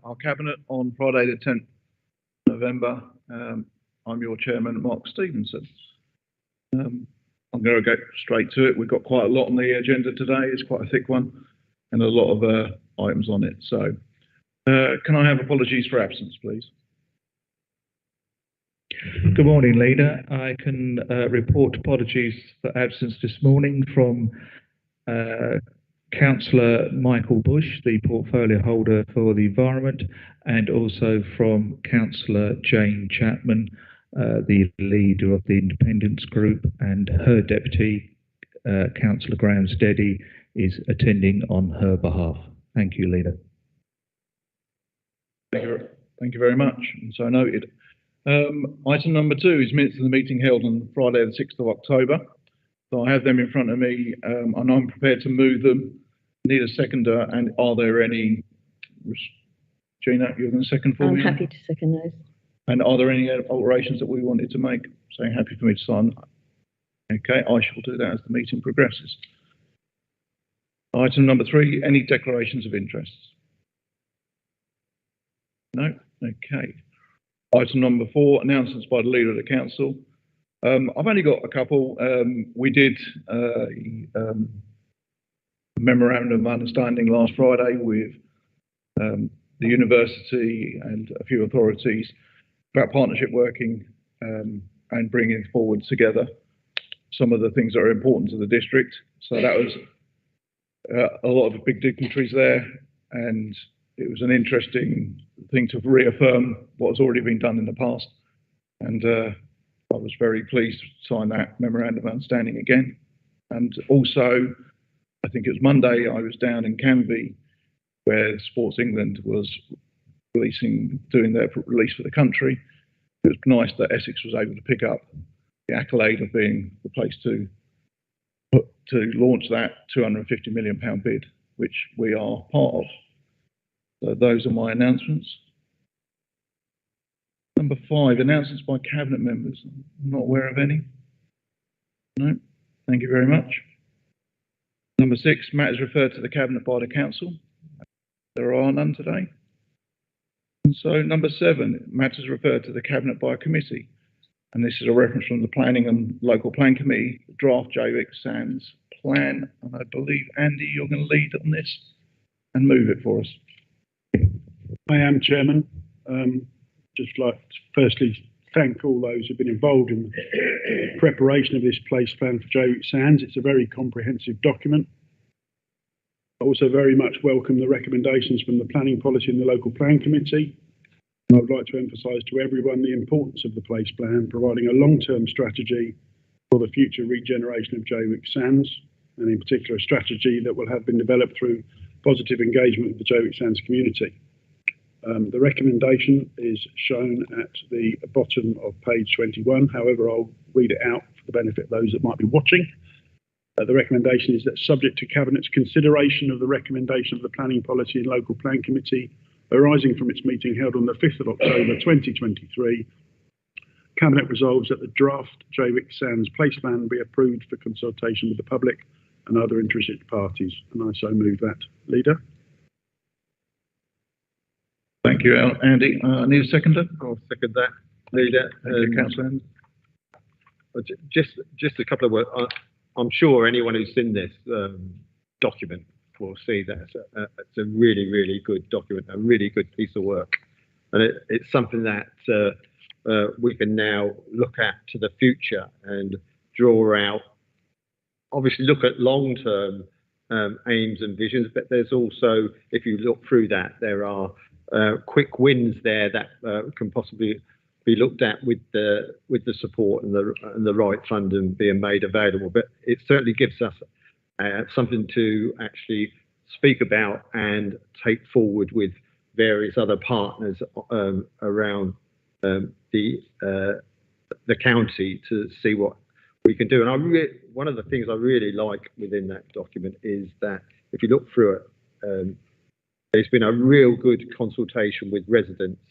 our Cabinet on Friday the 10th November. I'm your Chairman, Mark Stevenson. I'm going to go straight to it. We've got quite a lot on the agenda today. It's quite a thick one and a lot of items on it. So can I have apologies for absence, please? Good morning, Leader. I can report apologies for absence this morning from Councillor Michael Bush, the portfolio holder for the environment, and also from Councillor Jane Chapman, the leader of the Independence Group, and her deputy, Councillor Graham Steady, is attending on her behalf. Thank you, Leader. Thank you very much. And so noted. Item number 2 is minutes of the meeting held on Friday the 6th of October. So I have them in front of me, and I'm prepared to move them. Need a seconder, and are there any? Gina, you're going to second for me? I'm happy to second those. And are there any alterations that we wanted to make? Saying happy for me to sign. Okay, I shall do that as the meeting progresses. Item number 3, any declarations of interest? No? Okay. Item number 4, announcements by the Leader of the Council. I've only got a couple. We did memorandum of understanding last Friday with the university and a few authorities about partnership working and bringing forward together some of the things that are important to the district. So that was a lot of big dignitaries there, and it was an interesting thing to reaffirm what's already been done in the past. And I was very pleased to sign that memorandum of understanding again. And also, I think it was Monday, I was down in Canby, where Sports England was doing their release for the country. It was nice that Essex was able to pick up the accolade of being the place to launch that £250 million bid, which we are part of. So those are my announcements. Number 5, announcements by Cabinet members. I'm not aware of any. No, thank you very much. Number 6, matters referred to the Cabinet by the Council. There are none today. And so number 7, matters referred to the Cabinet by a committee. And this is a reference from the Planning and Local Plan Committee, the draft Jaywick Sands plan. And I believe, Andy, you're going to lead on this and move it for us. I am, Chairman. Just like to firstly thank all those who've been involved in the preparation of this place plan for Jaywick Sands. It's a very comprehensive document. I also very much welcome the recommendations from the Planning Policy and the Local Plan Committee. And I would like to emphasise to everyone the importance of the place plan, providing a long-term strategy for the future regeneration of Jaywick Sands, and in particular a strategy that will have been developed through positive engagement with the Jaywick Sands community. The recommendation is shown at the bottom of page 21. However, I'll read it out for the benefit of those that might be watching. The recommendation is that, subject to Cabinet's consideration of the recommendation of the Planning Policy and Local Plan Committee arising from its meeting held on the 5th of October 2023, Cabinet resolves that the draft Jaywick Sands place plan be approved for consultation with the public and other interested parties. And I so move that. Leader? Thank you, Andy. I need a seconder. I'll second that, Leader. Councillor. Just a couple of words. I'm sure anyone who's seen this document will see that it's a really, really good document, a really good piece of work. And it's something that we can now look at to the future and draw out, obviously look at long-term aims and visions, but there's also, if you look through that, there are quick wins there that can possibly be looked at with the support and the right funding being made available. But it certainly gives us something to actually speak about and take forward with various other partners around the county to see what we can do. And one of the things I really like within that document is that if you look through it, there's been a real good consultation with residents,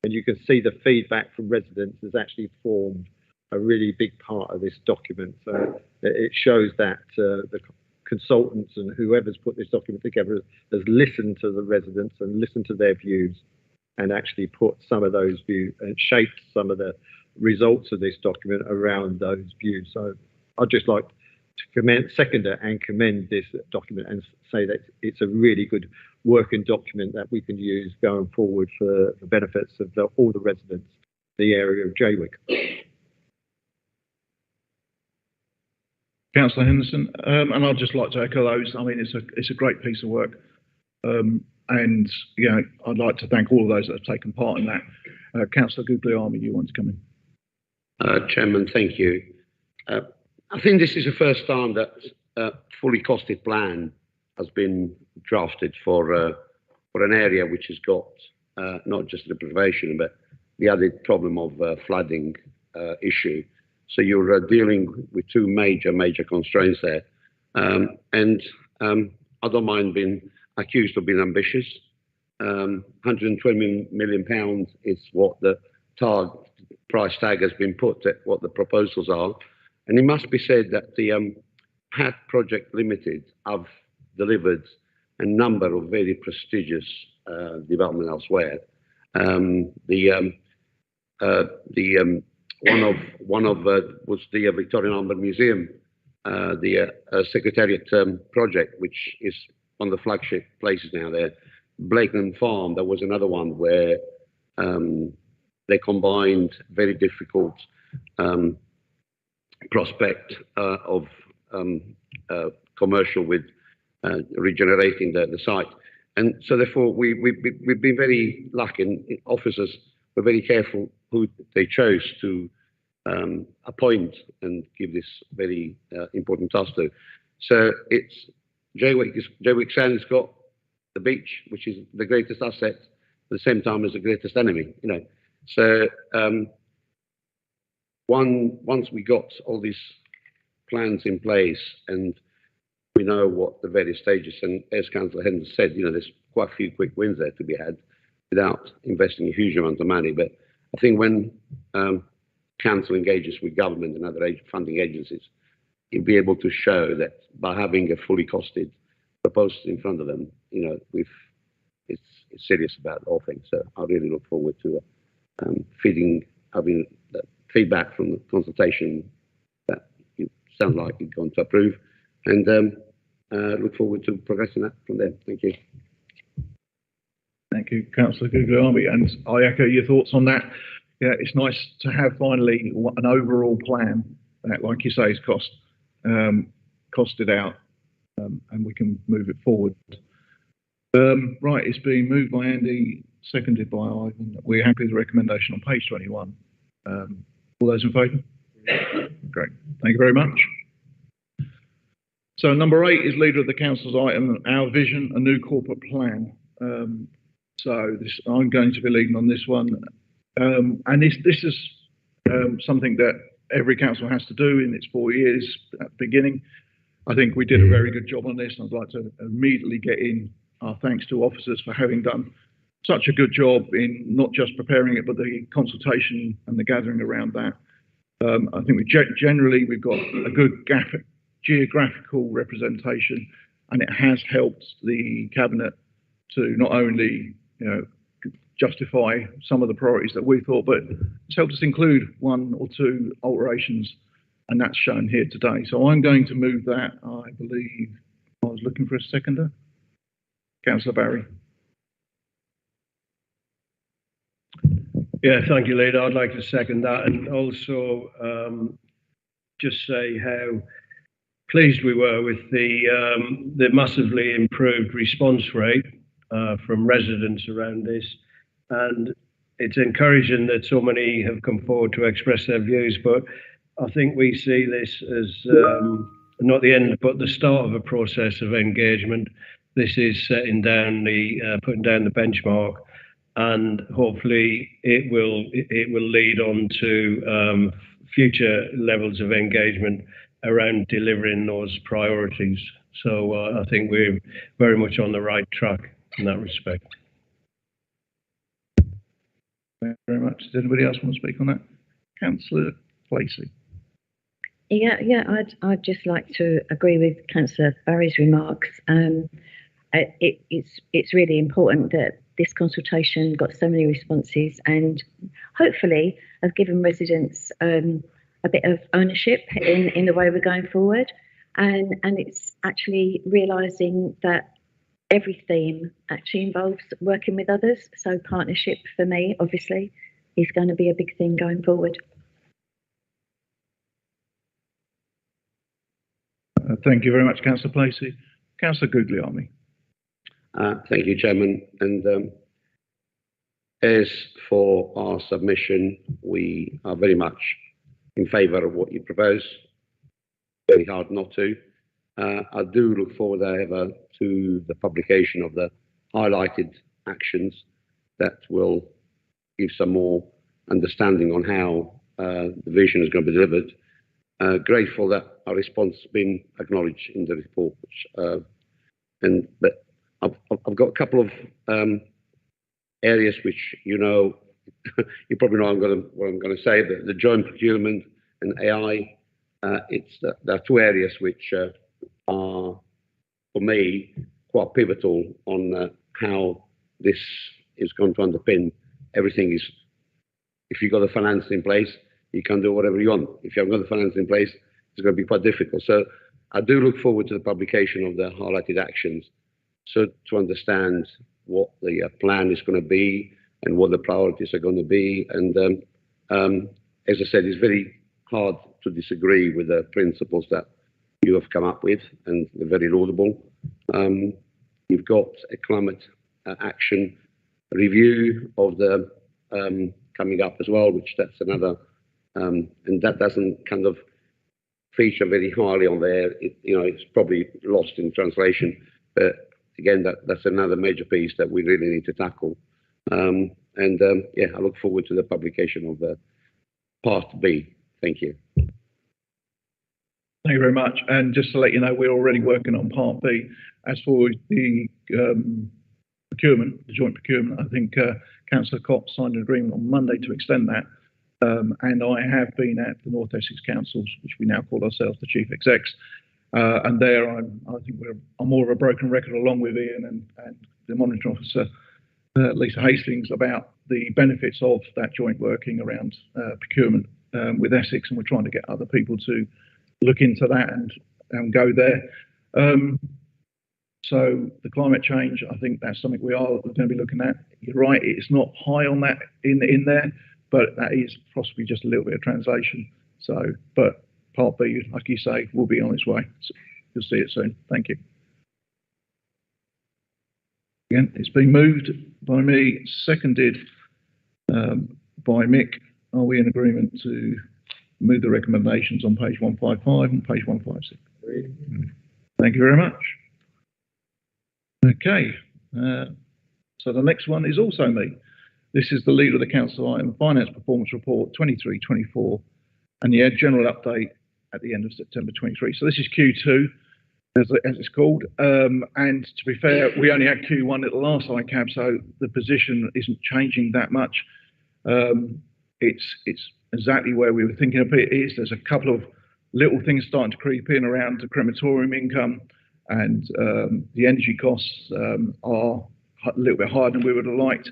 and you can see the feedback from residents has actually formed a really big part of this document. So it shows that consultants and whoever's put this document together has listened to the residents and listened to their views and actually put some of those views and shaped some of the results of this document around those views. So I'd just like to second and commend this document and say that it's a really good working document that we can use going forward for the benefits of all the residents in the area of Jaywick. Councillor Henderson, and I'd just like to echo those. I mean, it's a great piece of work, and you know, I'd like to thank all of those that have taken part in that. Councillor Guglielmi, you want to come in? Chairman, thank you. I think this is the first time that a fully costed plan has been drafted for an area which has got not just the preservation but the added problem of flooding issue. So you're dealing with two major constraints there, and I don't mind being accused of being ambitious. 120 million pounds is what the price tag has been put at, what the proposals are, and it must be said that the PAT Project Limited have delivered a number of very prestigious development elsewhere. One of was the Victorian Albert Museum, the Secretariat project, which is one of the flagship places now there. Blakenham Farm, there was another one where they combined very difficult prospect of commercial with regenerating the site. And so therefore we've been very lucky, and officers were very careful who they chose to appoint and give this very important task to. So it's Jaywick Sands has got the beach, which is the greatest asset, at the same time as the greatest enemy, you know. So once we got all these plans in place and we know what the various stages, and as Councillor Henderson said, you know, there's quite a few quick wins there to be had without investing a huge amount of money. But I think when council engages with government and other funding agencies, you'll be able to show that by having a fully costed proposal in front of them, you know, it's serious about all things. So I really look forward to having feedback from the consultation that you sound like you're going to approve, and look forward to progressing that from there. Thank you. Thank you, Councillor Guglielmi, and I echo your thoughts on that. Yeah, it's nice to have finally an overall plan that, like you say, is costed out, and we can move it forward. Right, it's being moved by Andy, seconded by Ivan. We're happy with the recommendation on page 21. All those in favour? Great, thank you very much. So number 8 is leader of the council's item, our vision, a new corporate plan. I'm going to be leading on this one. And this is something that every council has to do in its 4 years at the beginning. I think we did a very good job on this, and I'd like to immediately get in our thanks to officers for having done such a good job in not just preparing it, but the consultation and the gathering around that. I think generally we've got a good geographical representation, and it has helped the cabinet to not only, you know, justify some of the priorities that we thought, but it's helped us include 1 or 2 alterations, and that's shown here today. So I'm going to move that. I believe I was looking for a seconder. Councillor Barry. Yeah, thank you, Leader. I'd like to second that, and also just say how pleased we were with the massively improved response rate from residents around this. And it's encouraging that so many have come forward to express their views, but I think we see this as not the end, but the start of a process of engagement. This is setting down putting down the benchmark, and hopefully it will lead on to future levels of engagement around delivering those priorities. So I think we're very much on the right track in that respect. Thank you very much. Does anybody else want to speak on that? Councillor Placey. I'd just like to agree with Councillor Barry's remarks. It's really important that this consultation got so many responses and hopefully have given residents a bit of ownership in the way we're going forward. And it's actually realising that every theme actually involves working with others. So partnership for me, obviously, is going to be a big thing going forward. Thank you very much, Councillor Placey. Councillor Guglielmi. Thank you, Chairman. And as for our submission, we are very much in favour of what you propose. Very hard not to. I do look forward, however, to the publication of the highlighted actions that will give some more understanding on how the vision is going to be delivered. Grateful that our response has been acknowledged in the report. But I've got a couple of areas which you probably know what I'm going to say. The joint procurement and AI. There are two areas which are, for me, quite pivotal on how this is going to underpin everything. If you've got the finance in place, you can do whatever you want. If you haven't got the finance in place, it's going to be quite difficult. So I do look forward to the publication of the highlighted actions, so to understand what the plan is going to be and what the priorities are going to be. And as I said, it's very hard to disagree with the principles that you have come up with, and they're very laudable. You've got a climate action review of the coming up as well, which that's another, and that doesn't kind of feature very highly on there. It's probably lost in translation, but again, that's another major piece that we really need to tackle. I look forward to the publication of the Part B. Thank you. Thank you very much. And just to let you know, we're already working on Part B. As for the procurement, the joint procurement, I think Councillor Cox signed an agreement on Monday to extend that. And I have been at the North Essex Councils, which we now call ourselves the Chief Execs. And there, I think I'm more of a broken record, along with Ian and the monitoring officer, Lisa Hastings, about the benefits of that joint working around procurement with Essex, and we're trying to get other people to look into that and go there. So the climate change, I think that's something we're going to be looking at. You're right, it's not high on that in there, but that is possibly just a little bit of translation. So, but Part B, like you say, will be on its way. So you'll see it soon. Thank you. Again, it's been moved by me, seconded by Mick. Are we in agreement to move the recommendations on page 155 and page 156? Thank you very much. Okay, so the next one is also me. This is the lead of the council item, Finance Performance Report 23-24, and the general update at the end of September 23. So this is Q2, as it's called. And to be fair, we only had Q1 at the last ICAB, so the position isn't changing that much. It's exactly where we were thinking it is. There's a couple of little things starting to creep in around the crematorium income, and the energy costs are a little bit higher than we would have liked,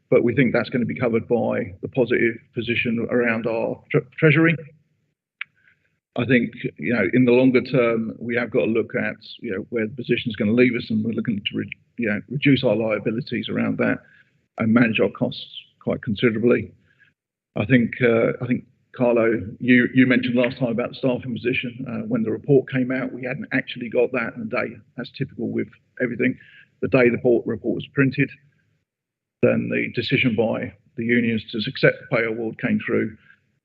but we think that's going to be covered by the positive position around our treasury. I think, in the longer term, we have got to look at, where the position is going to leave us, and we're looking to, reduce our liabilities around that and manage our costs quite considerably. I think Carlo, you mentioned last time about the staffing position. When the report came out, we hadn't actually got that in the day. That's typical with everything. The day the report was printed, then the decision by the unions to accept the pay award came through,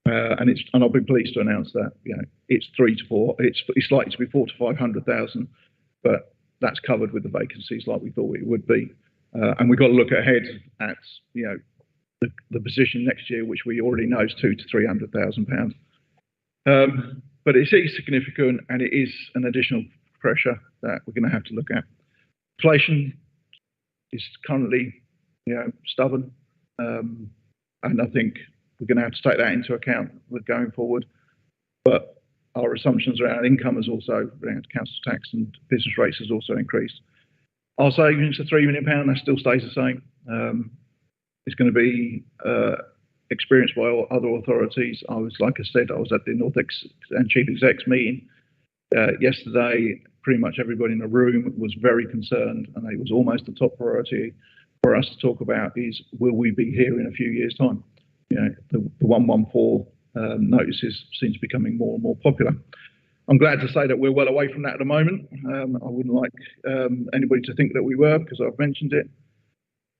and I'll be pleased to announce that it's 3 to 4. It's likely to be 400 to 500,000, but that's covered with the vacancies like we thought it would be. And we've got to look ahead at the position next year, which we already know is 200,000 to 300,000 pounds. But it is significant, and it is an additional pressure that we're going to have to look at. Inflation is currently, stubborn, and I think we're going to have to take that into account with going forward. But our assumptions around income has also, around council tax and business rates has also increased. Our savings of £3 million, that still stays the same. It's going to be experienced by all other authorities. Like I said, I was at the North and Chief Execs meeting yesterday. Pretty much everybody in the room was very concerned, and it was almost the top priority for us to talk about is, will we be here in a few years' time? You know, the 114 notices seem to be becoming more and more popular. I'm glad to say that we're well away from that at the moment. I wouldn't like anybody to think that we were, because I've mentioned it.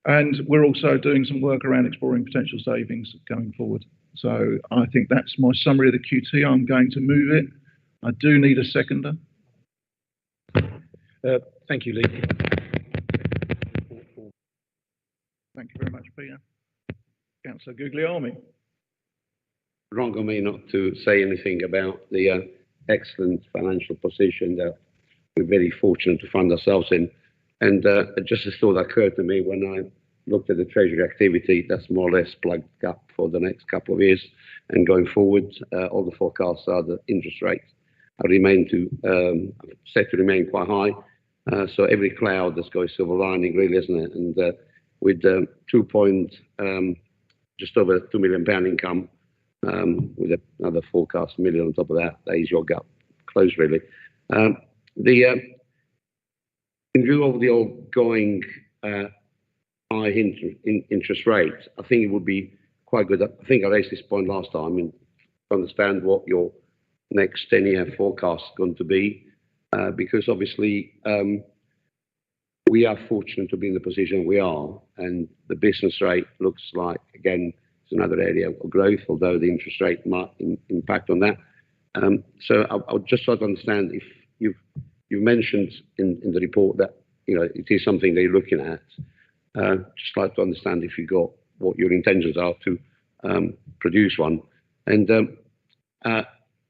And we're also doing some work around exploring potential savings going forward. So I think that's my summary of the QT. I'm going to move it. I do need a seconder. Thank you, Lee. Thank you very much, Peter. Councillor Guglielmi. Wrong of me not to say anything about the excellent financial position that we're very fortunate to find ourselves in. And just a thought occurred to me when I looked at the treasury activity, that's more or less plugged up for the next couple of years. And going forward, all the forecasts are the interest rates are set to remain quite high. So every cloud that's got a silver lining, really, isn't it? And with just over £2 million income, with another forecast million on top of that, that is your gap close, really. In view of the ongoing high interest rates, I think it would be quite good. I think I raised this point last time, and to understand what your next 10-year forecast is going to be, because obviously we are fortunate to be in the position we are, and the business rate looks like, again, it's another area of growth, although the interest rate might impact on that. So I would just try to understand if you've mentioned in the report that, you know, it is something they're looking at. Just like to understand if you got what your intentions are to produce one. And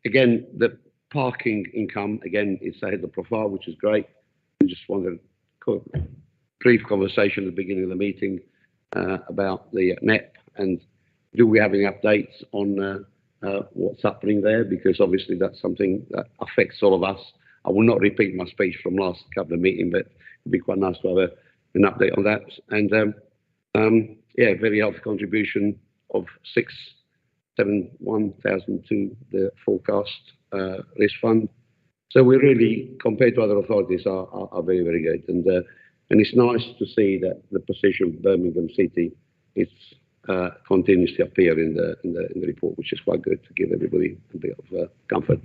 again, the parking income, again, it's ahead of the profile, which is great. I just wanted a brief conversation at the beginning of the meeting about the NEP, and do we have any updates on what's happening there? Because obviously that's something that affects all of us. I will not repeat my speech from last couple of meetings, but it'd be quite nice to have an update on that. And yeah, very healthy contribution of 671,000 to the forecast risk fund. So we really, compared to other authorities, are very, very good. And it's nice to see that the position of Birmingham City is continues to appear in the report, which is quite good to give everybody a bit of comfort.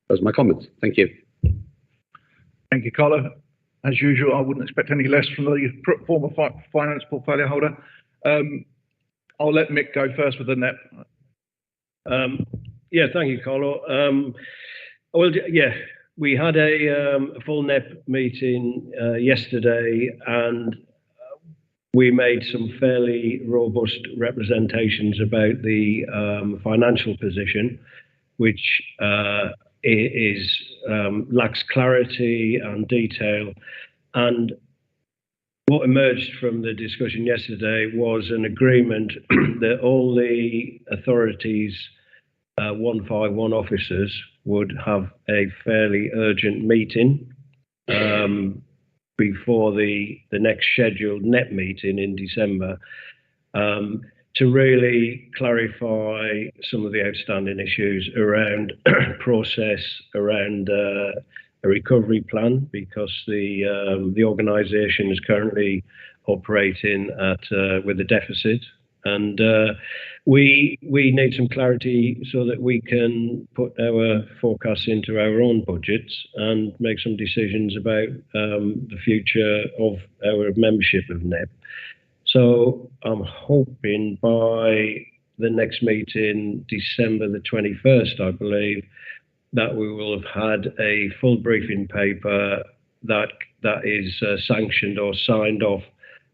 Those are my comments. Thank you. Thank you, Carlo. As usual, I wouldn't expect any less from the former finance portfolio holder. I'll let Mick go first with the NEP. Yeah, thank you, Carlo. Well, yeah, we had a full NEP meeting yesterday, and we made some fairly robust representations about the financial position, which lacks clarity and detail. And what emerged from the discussion yesterday was an agreement that all the authorities' 151 officers would have a fairly urgent meeting before the next scheduled NEP meeting in December, to really clarify some of the outstanding issues around process, around a recovery plan, because the organisation is currently operating with a deficit, and we need some clarity so that we can put our forecasts into our own budgets and make some decisions about the future of our membership of NEP. So I'm hoping by the next meeting, December the 21st, I believe, that we will have had a full briefing paper that is sanctioned or signed off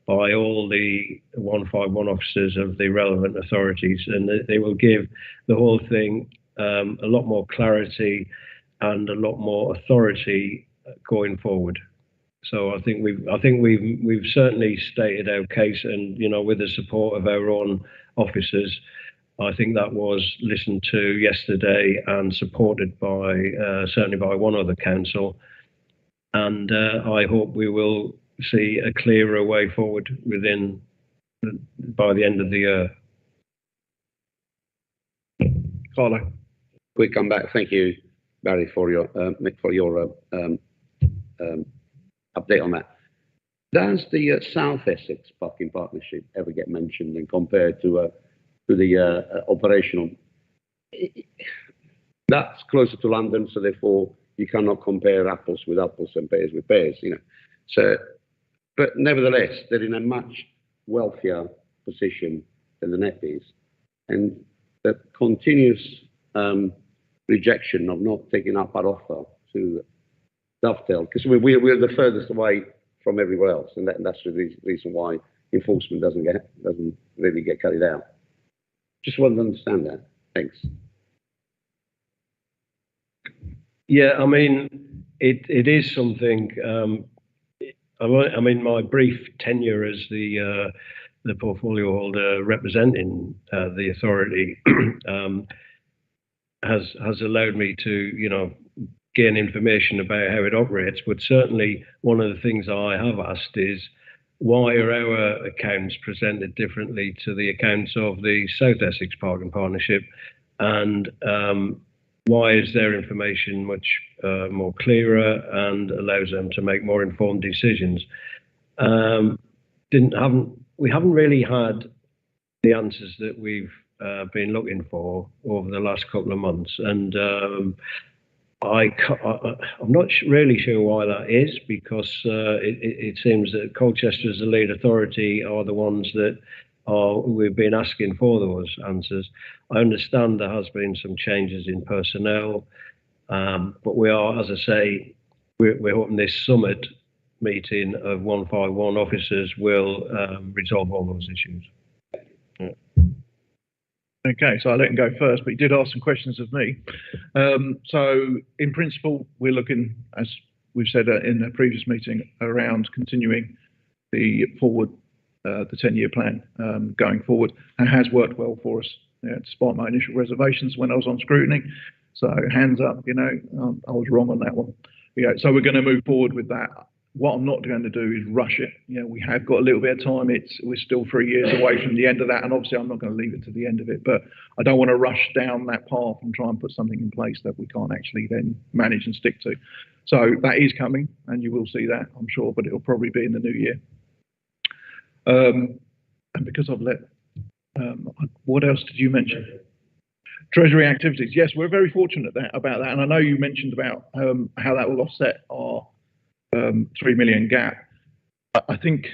by all the 151 officers of the relevant authorities, and they will give the whole thing a lot more clarity and a lot more authority going forward. So I think we've certainly stated our case, and, you know, with the support of our own officers, I think that was listened to yesterday and supported by certainly by one other council. And I hope we will see a clearer way forward by the end of the year. Carlo. Quick comeback. Thank you, Barry, for your update on that. Does the South Essex Parking Partnership ever get mentioned and compared to the operational? That's closer to London, so therefore you cannot compare apples with apples and pears with pears, you know. So, but nevertheless, they're in a much wealthier position than the Net is, and the continuous rejection of not taking up our offer to Dovetail, because we're the furthest away from everywhere else, and that's the reason why enforcement doesn't really get carried out. Just wanted to understand that. Thanks. Yeah, I mean, it is something. I mean, my brief tenure as the portfolio holder representing the authority has allowed me to, you know, gain information about how it operates. But certainly, one of the things I have asked is, why are our accounts presented differently to the accounts of the South Essex Parking Partnership, and why is their information much more clearer and allows them to make more informed decisions? We haven't really had the answers that we've been looking for over the last couple of months, and I'm not really sure why that is, because it seems that Colchester as the lead authority are the ones that we've been asking for those answers. I understand there has been some changes in personnel, but we are, as I say, we're hoping this summit meeting of 151 officers will resolve all those issues. Yeah. Okay, so I'll let him go first, but he did ask some questions of me. So in principle, we're looking, as we've said in a previous meeting, around continuing the 10-year plan going forward, and has worked well for us, despite my initial reservations when I was on scrutiny. So hands up, you know, I was wrong on that one. Yeah, so we're going to move forward with that. What I'm not going to do is rush it. You know, we have got a little bit of time. We're still 3 years away from the end of that, and obviously I'm not going to leave it to the end of it. But I don't want to rush down that path and try and put something in place that we can't actually then manage and stick to. So that is coming, and you will see that, I'm sure, but it'll probably be in the new year. And because I've let, what else did you mention? Treasury activities. Yes, we're very fortunate about that, and I know you mentioned about how that will offset our 3 million gap. I think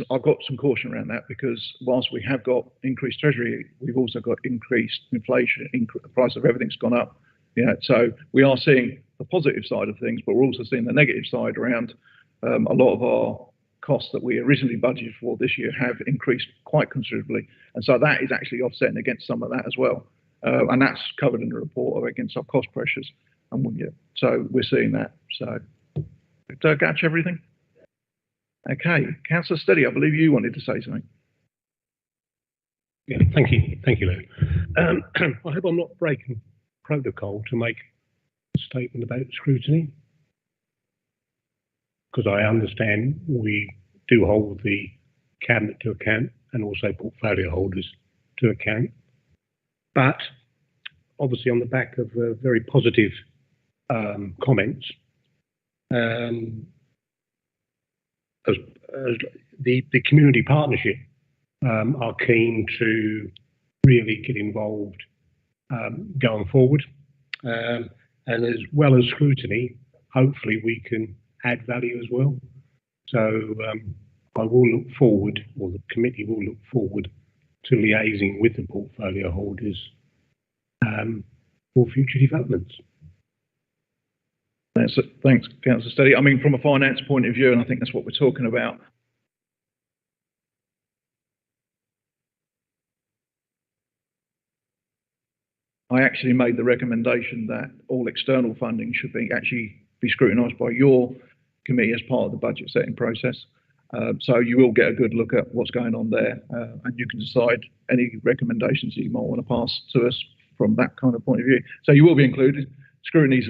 I've got some caution around that, because whilst we have got increased treasury, we've also got increased inflation. The price of everything's gone up. Yeah, so we are seeing the positive side of things, but we're also seeing the negative side around a lot of our costs that we originally budgeted for this year have increased quite considerably, and so that is actually offsetting against some of that as well, and that's covered in the report against our cost pressures. And so we're seeing that. So. Did I catch everything? Okay, Councillor Steady, I believe you wanted to say something. Yeah, thank you, Lou. I hope I'm not breaking protocol to make a statement about scrutiny, because I understand we do hold the cabinet to account and also portfolio holders to account. But obviously, on the back of very positive comments, as the community partnership are keen to really get involved going forward, and as well as scrutiny, hopefully we can add value as well. So I will look forward, or the committee will look forward, to liaising with the portfolio holders for future developments. Thanks, Councillor Steady. I mean, from a finance point of view, and I think that's what we're talking about, I actually made the recommendation that all external funding should actually be scrutinised by your committee as part of the budget setting process. So you will get a good look at what's going on there, and you can decide any recommendations that you might want to pass to us from that kind of point of view. So you will be included. Scrutiny is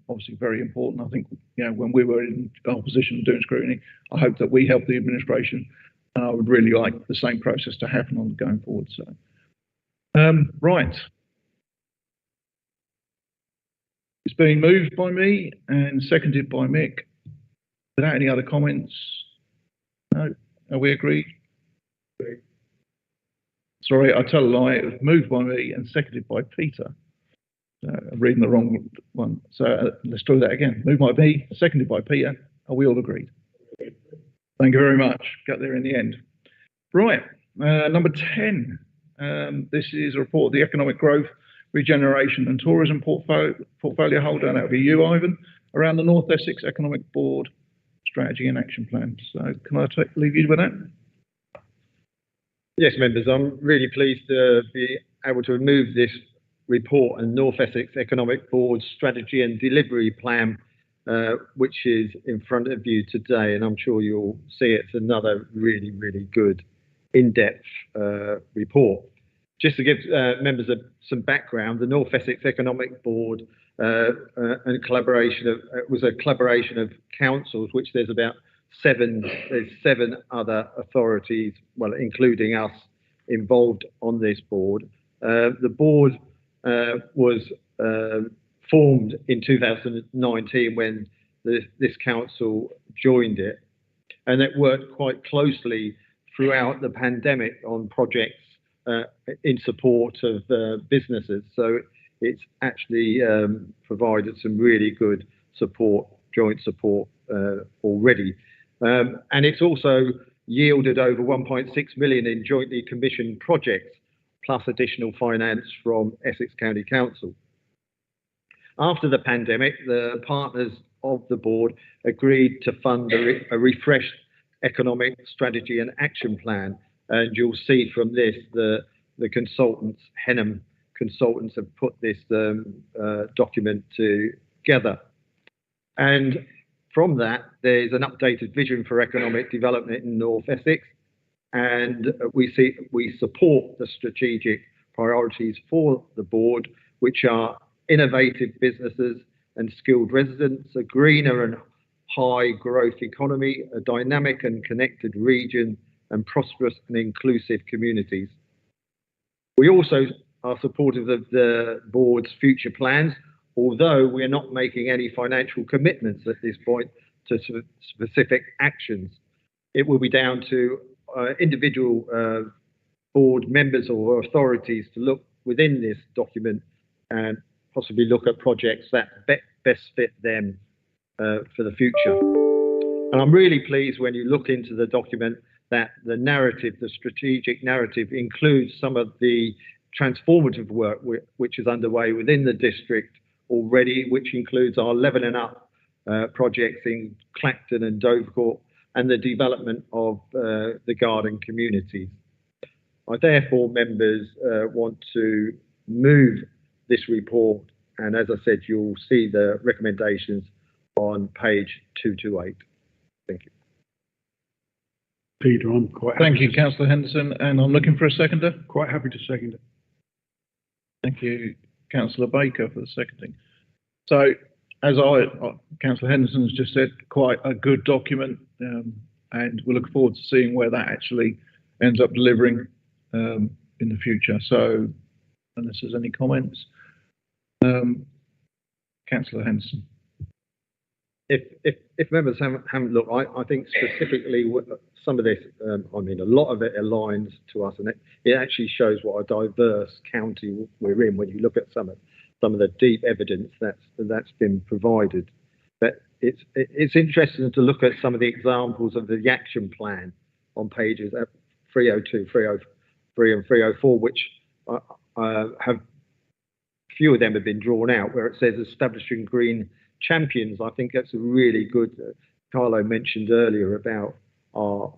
obviously very important. I think, when we were in our position doing scrutiny, I hope that we help the administration, and I would really like the same process to happen on going forward. So, right. It's being moved by me and seconded by Mick. Without any other comments? No? Are we agreed? Sorry, I tell a lie. It was moved by me and seconded by Peter. I'm reading the wrong one. So let's do that again. Moved by me, seconded by Peter. Are we all agreed? Thank you very much. Got there in the end. Right. Number 10. This is a report of the Economic Growth, Regeneration and Tourism portfolio holder, and that will be you, Ivan, around the North Essex Economic Board Strategy and Action Plan. So can I leave you with that? Yes, members, I'm really pleased to be able to move this report and North Essex Economic Board Strategy and Delivery Plan, which is in front of you today, and I'm sure you'll see it's another really, really good in-depth report. Just to give members some background, the North Essex Economic Board and was a collaboration of councils, which there's seven other authorities, well, including us, involved on this board. The board was formed in 2019 when this council joined it, and it worked quite closely throughout the pandemic on projects in support of businesses. So it's actually provided some really good support, joint support already. And it's also yielded over 1.6 million in jointly commissioned projects, plus additional finance from Essex County Council. After the pandemic, the partners of the board agreed to fund a refreshed economic strategy and action plan. And you'll see from this, the consultants, Henham consultants, have put this document together. And from that, there's an updated vision for economic development in North Essex. And we support the strategic priorities for the board, which are innovative businesses and skilled residents, a greener and high growth economy, a dynamic and connected region, and prosperous and inclusive communities. We also are supportive of the board's future plans, although we're not making any financial commitments at this point to specific actions. It will be down to individual board members or authorities to look within this document and possibly look at projects that best fit them for the future. And I'm really pleased when you look into the document that the narrative, the strategic narrative, includes some of the transformative work which is underway within the district already, which includes our Levelling Up projects in Clacton and Dovercourt, and the development of the garden communities. I therefore, members, want to move this report, and as I said, you'll see the recommendations on page 228. Thank you. Peter, I'm quite happy. Thank you, Councillor Henderson, and I'm looking for a seconder. Quite happy to second it. Thank you, Councillor Baker, for the seconding. So, as Councillor Henderson has just said, quite a good document, and we look forward to seeing where that actually ends up delivering in the future. So, unless there's any comments, Councillor Henderson. If members haven't looked, I think specifically some of this, I mean, a lot of it aligns to us, and it actually shows what a diverse county we're in when you look at some of the deep evidence that's been provided. But it's interesting to look at some of the examples of the action plan on pages 302, 303, and 304, which have few of them have been drawn out, where it says establishing green champions. I think that's a really good. Carlo mentioned earlier about our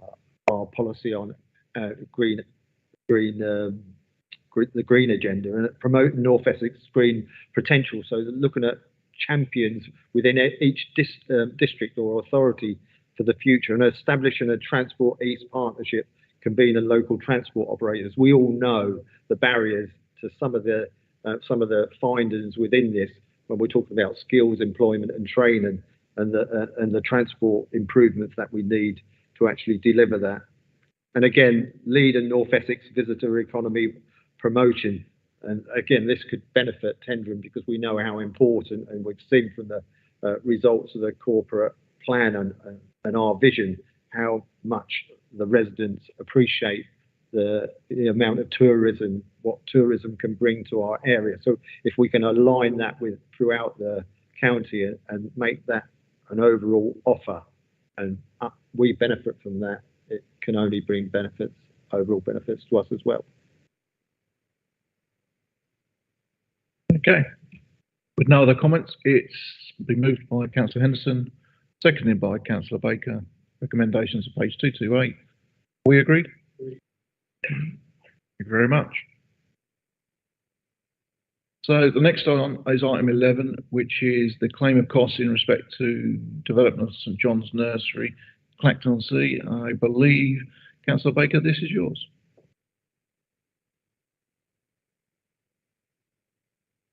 policy on the green agenda and promoting North Essex green potential. So looking at champions within each district or authority for the future, and establishing a Transport East partnership, convening local transport operators. We all know the barriers to some of the findings within this when we're talking about skills, employment, and training, and the transport improvements that we need to actually deliver that. And again, lead in North Essex visitor economy promotion. And again, this could benefit Tendrum because we know how important, and we've seen from the results of the corporate plan and our vision, how much the residents appreciate the amount of tourism, what tourism can bring to our area. So if we can align that with throughout the county and make that an overall offer, and we benefit from that, it can only bring benefits, overall benefits to us as well. Okay. With no other comments, it's been moved by Councillor Henderson, seconded by Councillor Baker. Recommendations on page 228. We agreed? Thank you very much. So the next item is item 11, which is the claim of costs in respect to development of St John's Nursery, Clacton-on-Sea. I believe, Councillor Baker, this is yours.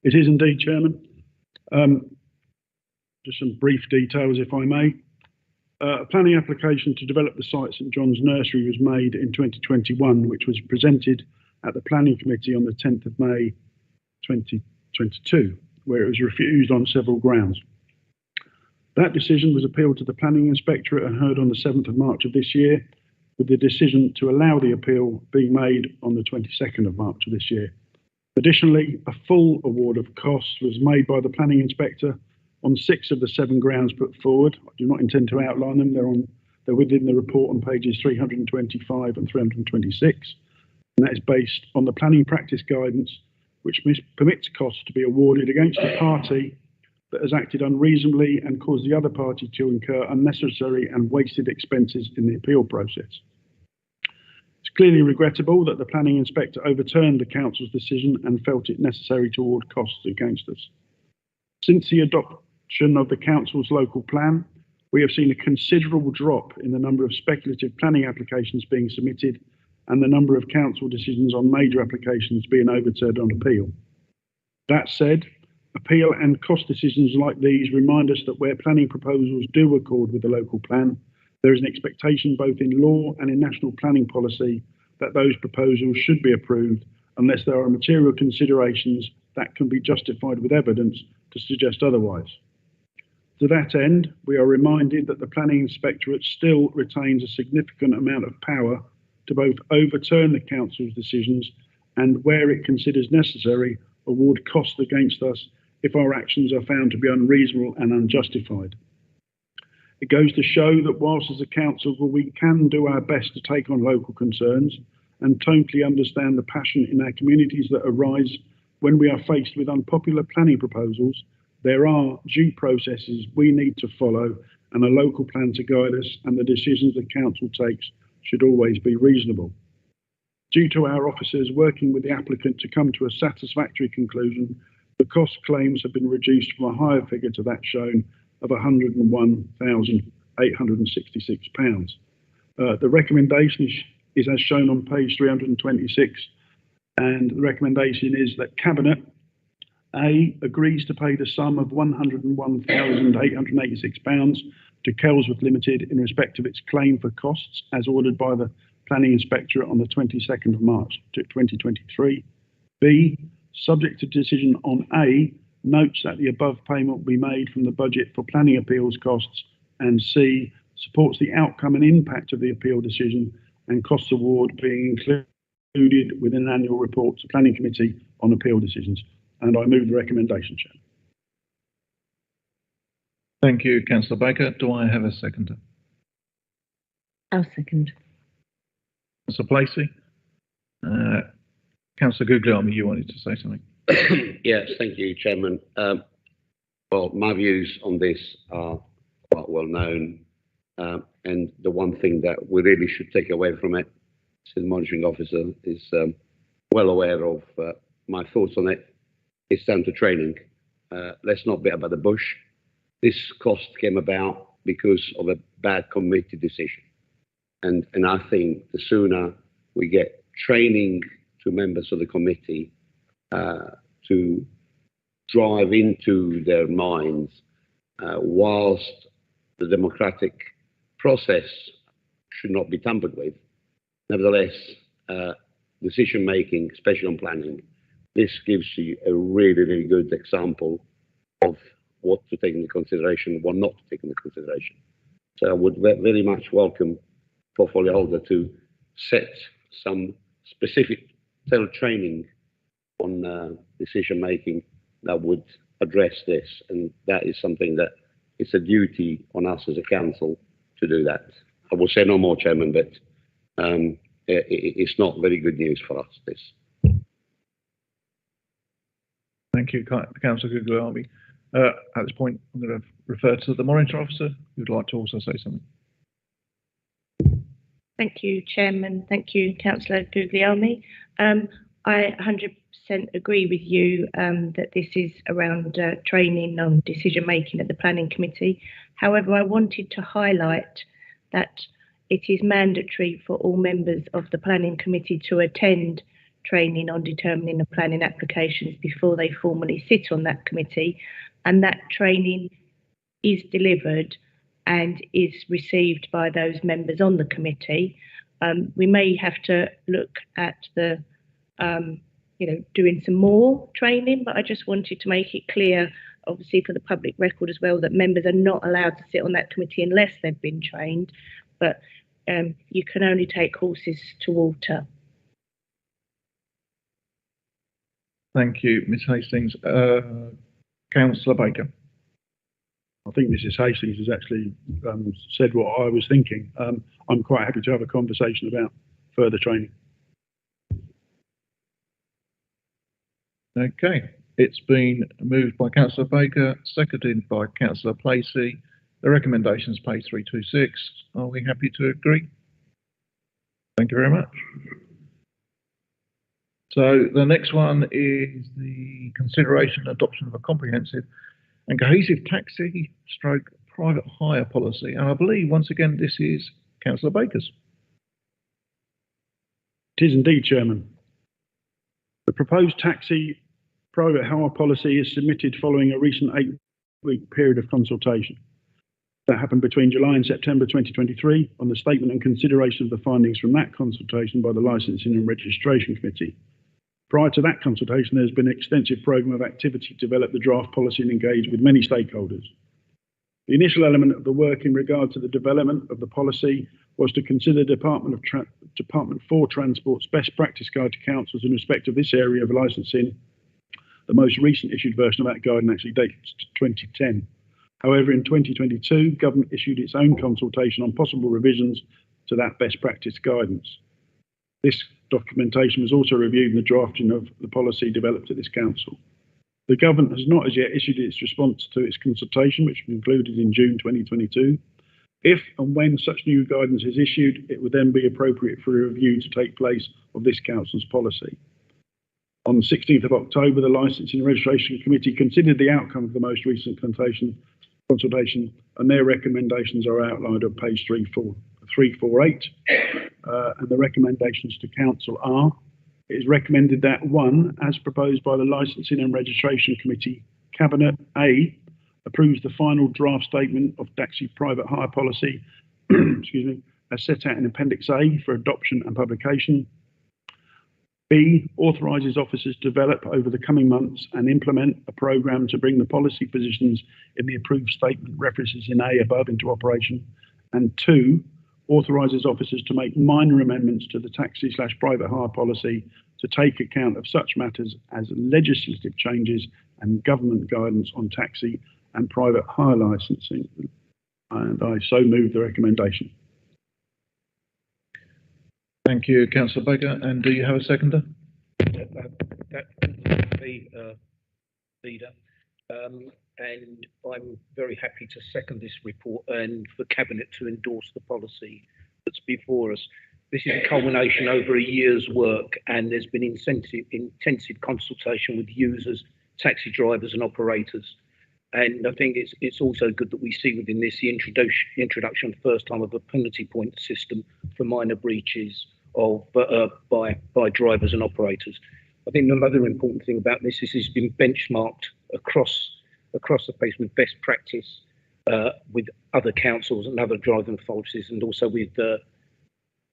It is indeed, Chairman. Just some brief details, if I may. A planning application to develop the site St John's Nursery was made in 2021, which was presented at the Planning Committee on the 10th of May 2022, where it was refused on several grounds. That decision was appealed to the Planning Inspectorate and heard on the 7th of March of this year, with the decision to allow the appeal being made on the 22nd of March of this year. Additionally, a full award of costs was made by the Planning Inspector on 6 of the 7 grounds put forward. I do not intend to outline them. They're within the report on pages 325 and 326. And that is based on the planning practice guidance, which permits costs to be awarded against a party that has acted unreasonably and caused the other party to incur unnecessary and wasted expenses in the appeal process. It's clearly regrettable that the Planning Inspector overturned the Council's decision and felt it necessary to award costs against us. Since the adoption of the Council's local plan, we have seen a considerable drop in the number of speculative planning applications being submitted and the number of Council decisions on major applications being overturned on appeal. That said, appeal and cost decisions like these remind us that where planning proposals do accord with the local plan, there is an expectation both in law and in national planning policy that those proposals should be approved unless there are material considerations that can be justified with evidence to suggest otherwise. To that end, we are reminded that the Planning Inspectorate still retains a significant amount of power to both overturn the Council's decisions and, where it considers necessary, award costs against us if our actions are found to be unreasonable and unjustified. It goes to show that whilst as a council we can do our best to take on local concerns and totally understand the passion in our communities that arise when we are faced with unpopular planning proposals, there are due processes we need to follow and a local plan to guide us, and the decisions the council takes should always be reasonable. Due to our officers working with the applicant to come to a satisfactory conclusion, the cost claims have been reduced from a higher figure to that shown of £101,866. The recommendation is as shown on page 326, and the recommendation is that Cabinet A agrees to pay the sum of £101,886 to Kelsworth Limited in respect of its claim for costs as ordered by the Planning Inspectorate on the 22nd of March 2023. B, subject to decision on A, notes that the above payment will be made from the budget for planning appeals costs, and C, supports the outcome and impact of the appeal decision and costs award being included within an annual report to Planning Committee on appeal decisions. And I move the recommendation, Chair. Thank you, Councillor Baker. Do I have a seconder? I'll second. Councillor Placey? Councillor Guglielmi, you wanted to say something? Yes, thank you, Chairman. Well, my views on this are quite well known. And the one thing that we really should take away from it, the monitoring officer is well aware of my thoughts on it. It's down to training. Let's not beat about the bush. This cost came about because of a bad committee decision. And I think the sooner we get training to members of the committee to drive into their minds whilst the democratic process should not be tampered with. Nevertheless, decision making, especially on planning, this gives you a really, really good example of what to take into consideration, what not to take into consideration. So I would very much welcome portfolio holder to set some specific training on decision making that would address this, and that is something that it's a duty on us as a council to do that. I will say no more, Chairman, but it's not very good news for us, this. Thank you, Councillor Guglielmi. At this point, I'm going to refer to the Monitor Officer, who'd like to also say something. Thank you, Chairman. Thank you, Councillor Guglielmi. I 100% agree with you that this is around training on decision making at the Planning Committee. However, I wanted to highlight that it is mandatory for all members of the Planning Committee to attend training on determining the planning applications before they formally sit on that committee, and that training is delivered and is received by those members on the committee. We may have to look at the doing some more training, but I just wanted to make it clear, obviously for the public record as well, that members are not allowed to sit on that committee unless they've been trained, but you can only take horses to water. Thank you, Ms Hastings. Councillor Baker. I think Mrs Hastings has actually said what I was thinking. I'm quite happy to have a conversation about further training. Okay, it's been moved by Councillor Baker, seconded by Councillor Placey. The recommendation is page 326. Are we happy to agree? Thank you very much. So the next one is the consideration and adoption of a comprehensive and cohesive taxi stroke private hire policy. And I believe once again this is Councillor Baker's. It is indeed, Chairman. The proposed taxi private hire policy is submitted following a recent 8-week period of consultation that happened between July and September 2023 on the statement and consideration of the findings from that consultation by the Licensing and Registration Committee. Prior to that consultation, there has been an extensive programme of activity to develop the draft policy and engage with many stakeholders. The initial element of the work in regard to the development of the policy was to consider Department for Transport's best practice guide to councils in respect of this area of licensing. The most recent issued version of that guidance actually dates to 2010. However, in 2022, Government issued its own consultation on possible revisions to that best practice guidance. This documentation was also reviewed in the drafting of the policy developed at this council. The Government has not as yet issued its response to its consultation, which concluded in June 2022. If and when such new guidance is issued, it would then be appropriate for a review to take place of this council's policy. On the 16th of October, the Licensing and Registration Committee considered the outcome of the most recent consultation, and their recommendations are outlined on page 348. And the recommendations to council are: it is recommended that 1, as proposed by the Licensing and Registration Committee, Cabinet A approves the final draft statement of taxi private hire policy excuse me, as set out in Appendix A for adoption and publication. B, authorises officers to develop over the coming months and implement a programme to bring the policy positions in the approved statement references in A above into operation. And 2, authorises officers to make minor amendments to the taxi/private hire policy to take account of such matters as legislative changes and government guidance on taxi and private hire licensing. And I so move the recommendation. Thank you, Councillor Baker. And do you have a seconder? That be leader. And I'm very happy to second this report and for Cabinet to endorse the policy that's before us. This is a culmination over a year's work, and there's been intensive consultation with users, taxi drivers and operators. And I think it's also good that we see within this the introduction first time of a penalty point system for minor breaches of by drivers and operators. I think another important thing about this is it's been benchmarked across the place with best practice with other councils and other driving forces, and also with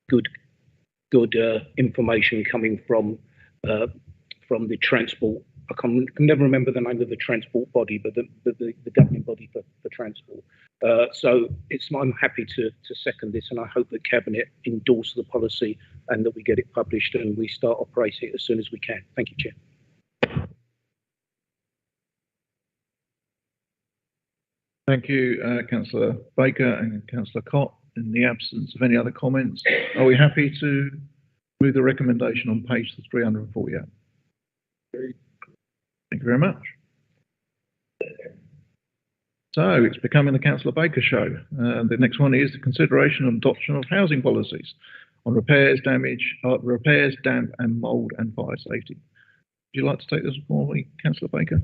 good information coming from the transport. I can never remember the name of the transport body, but the governing body for transport. So I'm happy to second this, and I hope that Cabinet endorse the policy and that we get it published and we start operating it as soon as we can. Thank you, Chair. Thank you, Councillor Baker and Councillor Cott. In the absence of any other comments, are we happy to move the recommendation on page 348? Thank you very much. So it's becoming the Councillor Baker show. The next one is the consideration and adoption of housing policies on repairs, damp and mould and fire safety. Would you like to take this for me, Councillor Baker?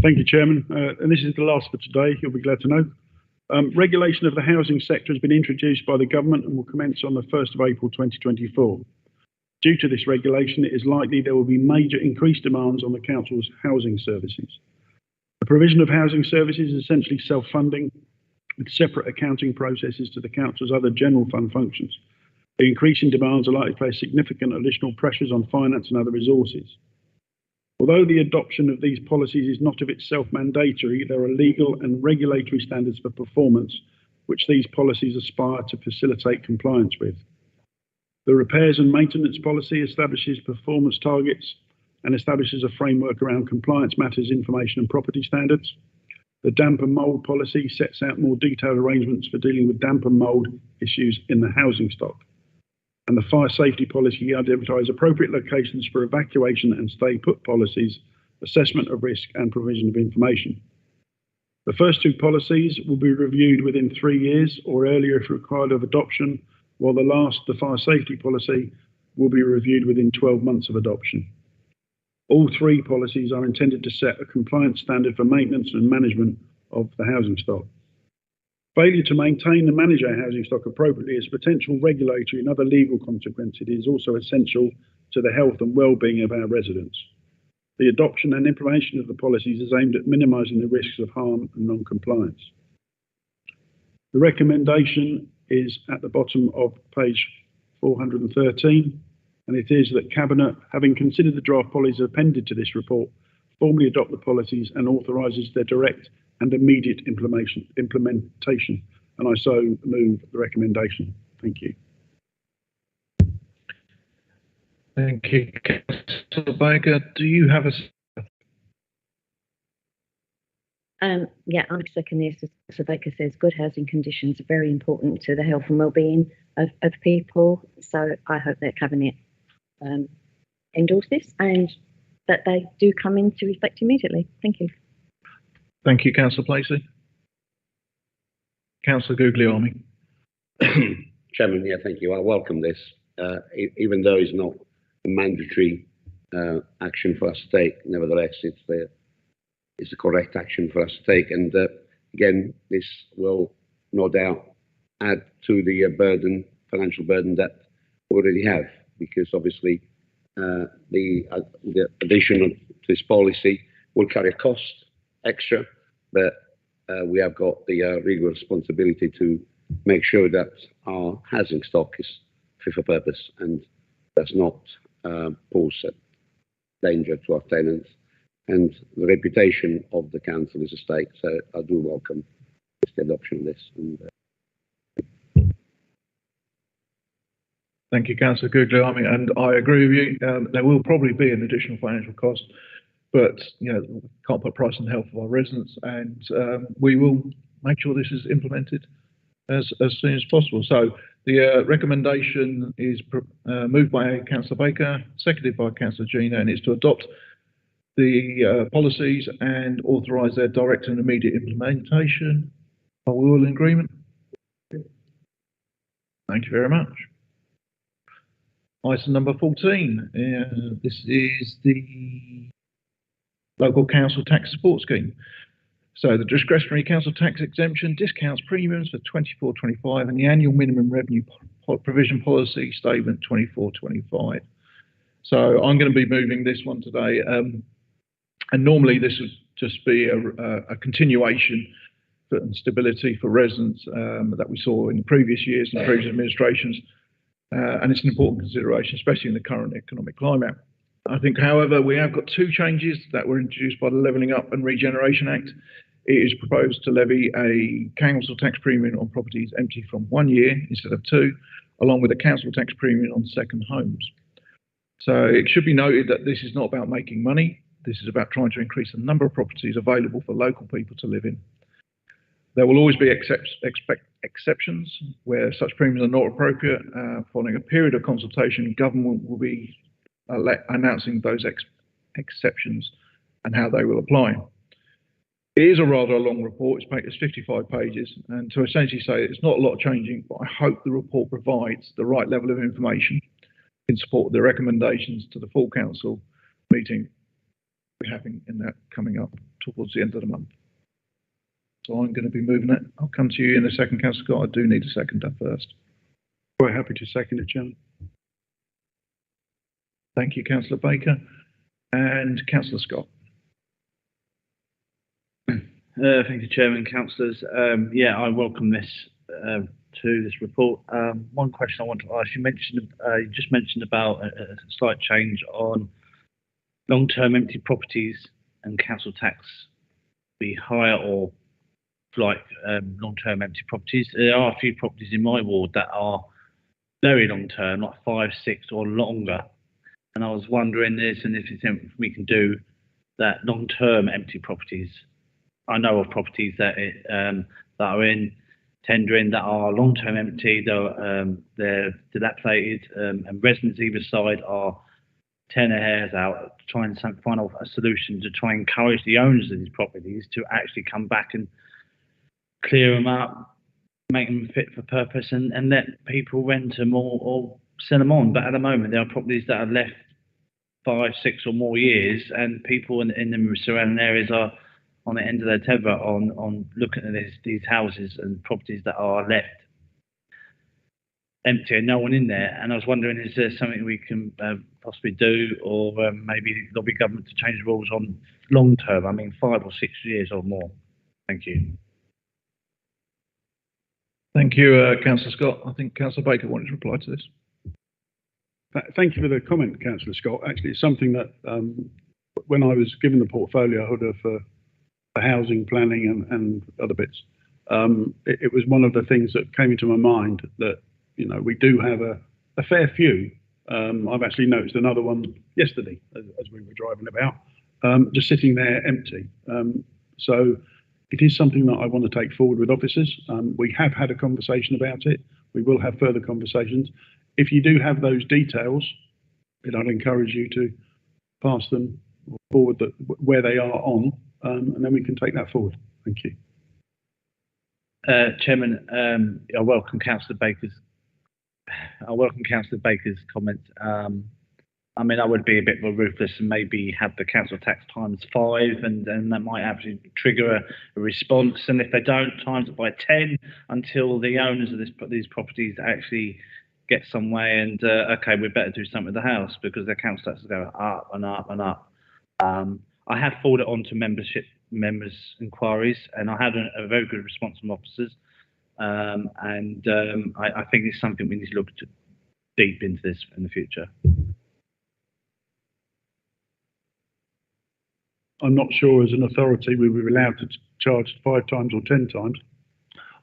Thank you, Chairman. And this is the last for today, you'll be glad to know. Regulation of the housing sector has been introduced by the government and will commence on the 1st of April 2024. Due to this regulation, it is likely there will be major increased demands on the council's housing services. The provision of housing services is essentially self-funding, with separate accounting processes to the council's other general fund functions. The increasing demands are likely to place significant additional pressures on finance and other resources. Although the adoption of these policies is not of itself mandatory, there are legal and regulatory standards for performance which these policies aspire to facilitate compliance with. The repairs and maintenance policy establishes performance targets and establishes a framework around compliance matters, information and property standards. The damp and mould policy sets out more detailed arrangements for dealing with damp and mould issues in the housing stock. And the fire safety policy identifies appropriate locations for evacuation and stay put policies, assessment of risk and provision of information. The first two policies will be reviewed within 3 years or earlier if required of adoption, while the fire safety policy, will be reviewed within 12 months of adoption. All three policies are intended to set a compliance standard for maintenance and management of the housing stock. Failure to maintain and manage our housing stock appropriately has potential regulatory and other legal consequences. It is also essential to the health and well-being of our residents. The adoption and implementation of the policies is aimed at minimising the risks of harm and non-compliance. The recommendation is at the bottom of page 413, and it is that Cabinet, having considered the draft policies appended to this report, formally adopt the policies and authorises their direct and immediate implementation. And I so move the recommendation. Thank you. Thank you, Councillor Baker. Do you have a... Yeah, I second this. As Mr. Baker says, good housing conditions are very important to the health and well-being of people. So I hope that Cabinet endorse this and that they do come into effect immediately. Thank you. Thank you, Councillor Placey. Councillor Guglielmi. Chairman, yeah, thank you. I welcome this, even though it's not a mandatory action for us to take. Nevertheless, it's the correct action for us to take. And again, this will no doubt add to the financial burden that we already have, because obviously the addition of this policy will carry a cost extra, but we have got the legal responsibility to make sure that our housing stock is fit for purpose and does not pose a danger to our tenants and the reputation of the council is at stake. So I do welcome the adoption of this. And, Thank you, Councillor Guglielmi, and I agree with you. There will probably be an additional financial cost, but you know, we can't put a price on the health of our residents, and we will make sure this is implemented as soon as possible. So the recommendation is moved by Councillor Baker, seconded by Councillor Gina, and it's to adopt the policies and authorise their direct and immediate implementation. Are we all in agreement? Thank you very much. Item number 14. This is the Local Council Tax Support Scheme. So the discretionary council tax exemption discounts premiums for 24-25 and the annual minimum revenue provision policy statement 24-25. So I'm going to be moving this one today. And normally this would just be a continuation and stability for residents that we saw in the previous years and previous administrations. And it's an important consideration, especially in the current economic climate. I think, however, we have got two changes that were introduced by the Levelling Up and Regeneration Act. It is proposed to levy a council tax premium on properties empty from 1 year instead of 2, along with a council tax premium on second homes. So it should be noted that this is not about making money. This is about trying to increase the number of properties available for local people to live in. There will always be exceptions where such premiums are not appropriate. Following a period of consultation, government will be announcing those exceptions and how they will apply. It is a rather long report. It's 55 pages, and to essentially say it's not a lot changing, but I hope the report provides the right level of information in support of the recommendations to the full council meeting we're having in that coming up towards the end of the month. So I'm going to be moving it. I'll come to you in a second, Councillor Scott. I do need a seconder first. Quite happy to second it, Chairman. Thank you, Councillor Baker. And Councillor Scott. Thank you, Chairman, councillors. Yeah, I welcome this to this report. One question I want to ask: you just mentioned about a slight change on long-term empty properties and council tax be higher or like long-term empty properties. There are a few properties in my ward that are very long-term, like 5, 6 or longer. And I was wondering this, and if it's something we can do that long-term empty properties. I know of properties that are in tendering that are long-term empty. They're dilapidated, and residents either side are tearing their hairs out, trying to find a solution to try and encourage the owners of these properties to actually come back and clear them up, make them fit for purpose, and let people rent them or sell them on. But at the moment, there are properties that are left 5, 6 or more years, and people in the surrounding areas are on the end of their tether on looking at these houses and properties that are left empty and no one in there. And I was wondering, is there something we can possibly do, or maybe lobby government to change the rules on long term? I mean, 5 or 6 years or more. Thank you. Thank you, Councillor Scott. I think Councillor Baker wanted to reply to this. Thank you for the comment, Councillor Scott. Actually, it's something that when I was given the portfolio for housing planning and other bits, it was one of the things that came into my mind that, you know, we do have a fair few. I've actually noticed another one yesterday as we were driving about, just sitting there empty. So it is something that I want to take forward with officers. We have had a conversation about it. We will have further conversations. If you do have those details, then I'd encourage you to pass them forward where they are on, and then we can take that forward. Thank you. Chairman, I welcome Councillor Baker's comment. I mean, I would be a bit more ruthless and maybe have the council tax times 5, and that might actually trigger a response. And if they don't, times it by 10 until the owners of these properties actually get some way and okay, we better do something with the house because their council taxes go up and up and up. I have forwarded on to members' inquiries, and I had a very good response from officers. I think it's something we need to look deep into this in the future. I'm not sure as an authority we were allowed to charge 5 times or 10 times.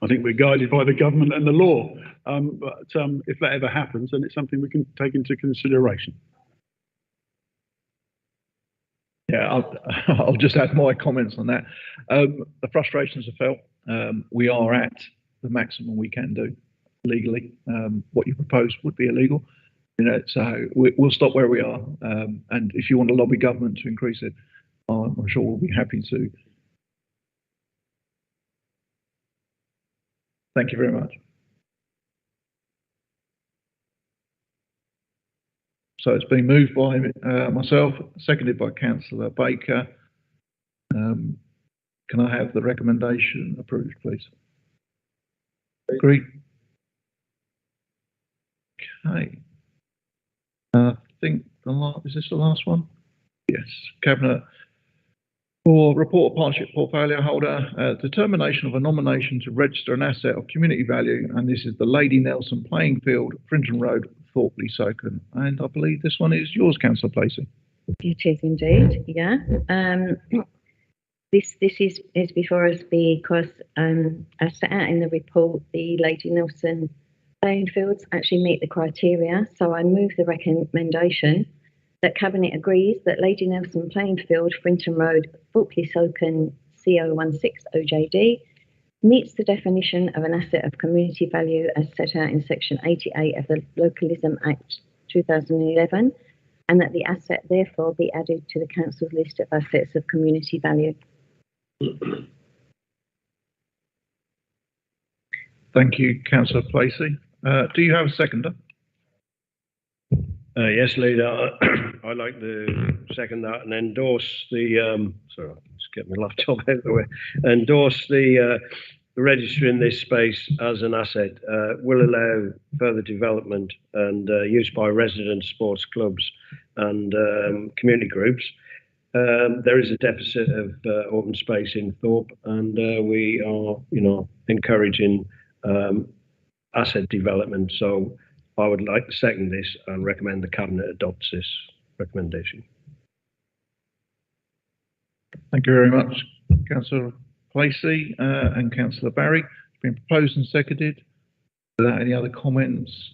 I think we're guided by the government and the law. But if that ever happens, then it's something we can take into consideration. Yeah, I'll just add my comments on that. The frustrations are felt. We are at the maximum we can do legally. What you propose would be illegal. You know, so we'll stop where we are. And if you want to lobby government to increase it, I'm sure we'll be happy to. Thank you very much. So it's been moved by myself, seconded by Councillor Baker. Can I have the recommendation approved, please? Agreed. Okay. I think is this the last one? Yes. Cabinet for report of partnership portfolio holder, determination of a nomination to register an asset of community value, and this is the Lady Nelson playing field, Frinton Road, Thorpe Soken. And I believe this one is yours, Councillor Placey. It is indeed, yeah. This is before us because as set out in the report, the Lady Nelson playing fields actually meet the criteria. So I move the recommendation that Cabinet agrees that Lady Nelson playing field, Frinton Road, Thorpe Soken, CO16 OJD, meets the definition of an asset of community value as set out in Section 88 of the Localism Act 2011, and that the asset therefore be added to the Council's list of assets of community value. Thank you, Councillor Placey. Do you have a seconder? Yes, Leader. I'd like to second that and endorse the, sorry, just get my laptop out of the way, endorse the registering this space as an asset will allow further development and use by residents, sports clubs and community groups. There is a deficit of open space in Thorpe, and we are, encouraging asset development. So I would like to second this and recommend the Cabinet adopts this recommendation. Thank you very much, Councillor Placey and Councillor Barry. It's been proposed and seconded. Without any other comments,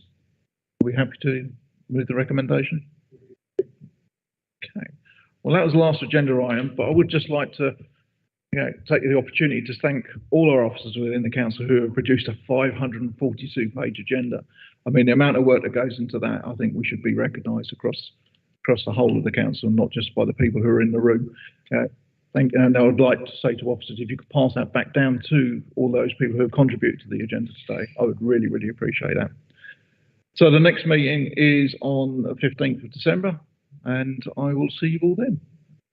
are we happy to move the recommendation? Okay. Well, that was the last agenda item, but I would just like to take the opportunity to thank all our officers within the council who have produced a 542-page agenda. I mean, the amount of work that goes into that, I think we should be recognised across the whole of the council, not just by the people who are in the room. And I would like to say to officers, if you could pass that back down to all those people who have contributed to the agenda today, I would really, really appreciate that. So the next meeting is on the 15th of December, and I will see you all then.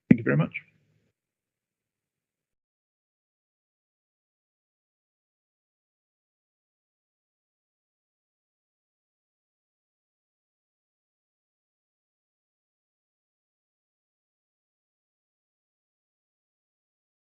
Thank you very much.